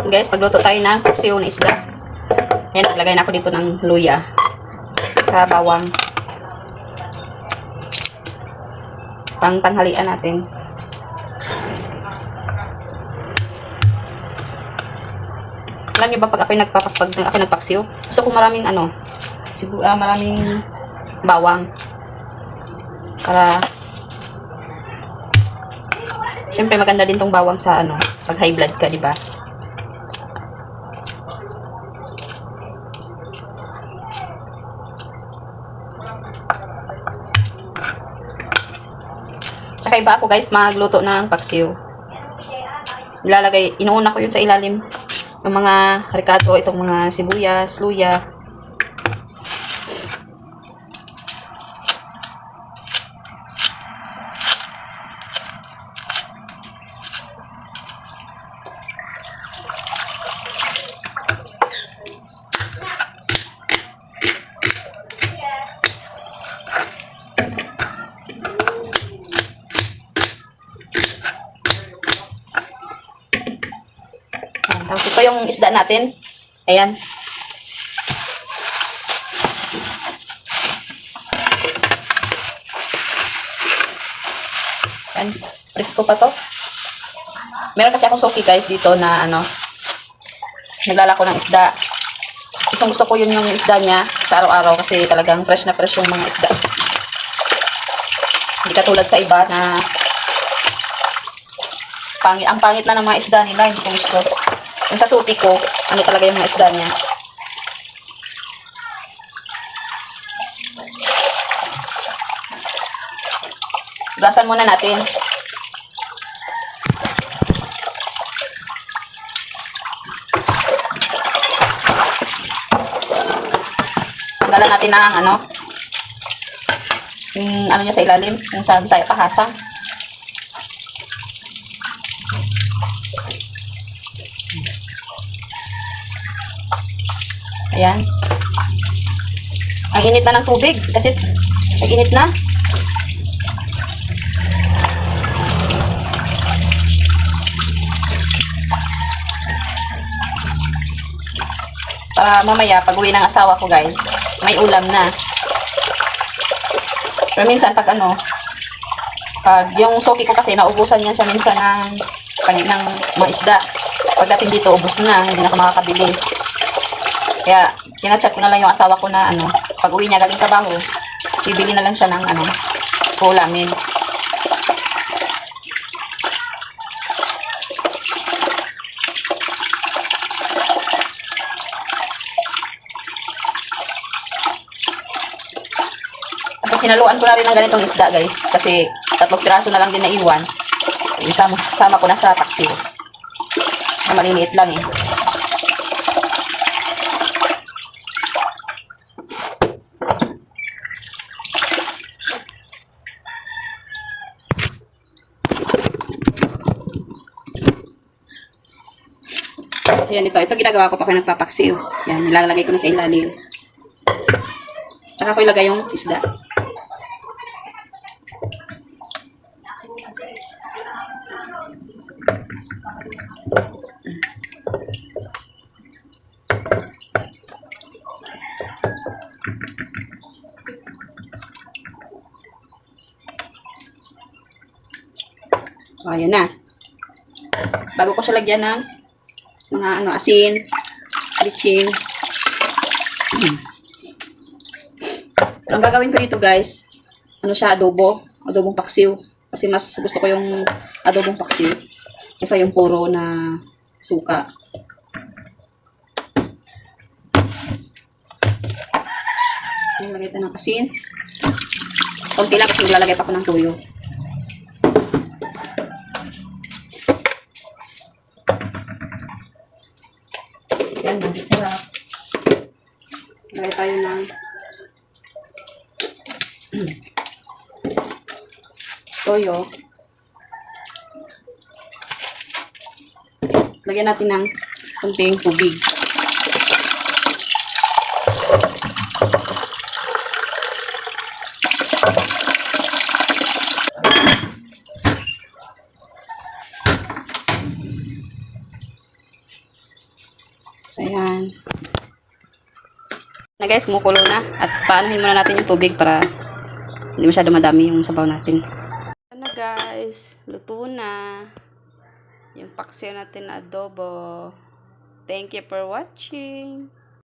masarap guys, pagluto tayo ng paksiw na isda. Ayan, naglagay na ako dito ng luya. Bawang. Pang tanghalian natin. Alam niyo ba pag ako'y nagpaksiw, gusto ko maraming maraming bawang. Para syempre maganda din tong bawang sa pag high blood ka, di ba? Tsaka iba ako guys magluto ng paksiw. Inuuna ko yun sa ilalim ng mga ricado, itong mga sibuyas, luya. Tapos ito yung isda natin. Ayan. Ayan. Presko pa to. Meron kasi akong soki guys dito na naglalako ng isda. Gusto ko yun yung isda niya sa araw-araw kasi talagang fresh na fresh yung mga isda. Hindi katulad sa iba na ang pangit na ng mga isda nila. Hindi ko gusto. Yung sa suti ko, talaga yung mga isda niya. Gasan muna natin. Tanggalan natin ng yung niya sa ilalim, yung sa Bisaya pahasang. Ayan. Ang init na ng tubig kasi nag-init na. Para mamaya pag uwi ng asawa ko guys, may ulam na. Pero minsan pag yung soki ko kasi naubusan niya siya minsan ng mga isda. Pagdating dito ubos na, hindi na ako makakabili. Kaya, kinachat ko na lang yung asawa ko na pag uwi niya galing trabaho, bibili na lang siya ng ulamin. Tapos hinaluan ko na rin ng ganitong isda guys, kasi 3 piraso na lang din naiwan. Sama ko na sa paksiw. Na maliliit lang eh. Ayan, ito ginagawa ko pa kung nagpapaksiw. Yan, nilalagay ko na sa ilalim. Tsaka ko ilagay yung isda. O, ayan na. Bago ko siya lagyan ng mga asin, litsin. Pero ang gagawin ko dito guys, siya adobong paksiw. Kasi mas gusto ko yung adobong paksiw kaysa yung puro na suka. Lagay ito ng asin. Konti lang kasi maglalagay pa ako ng tuyo. Yan, sarap. Lagay tayo ng toyo. Lagyan natin ng konting tubig. So, ayan. Na guys, kumukulo na. At paanohin muna natin yung tubig para hindi masyado madami yung sabaw natin. Ano guys, luto na. Yung paksiw natin na adobo. Thank you for watching.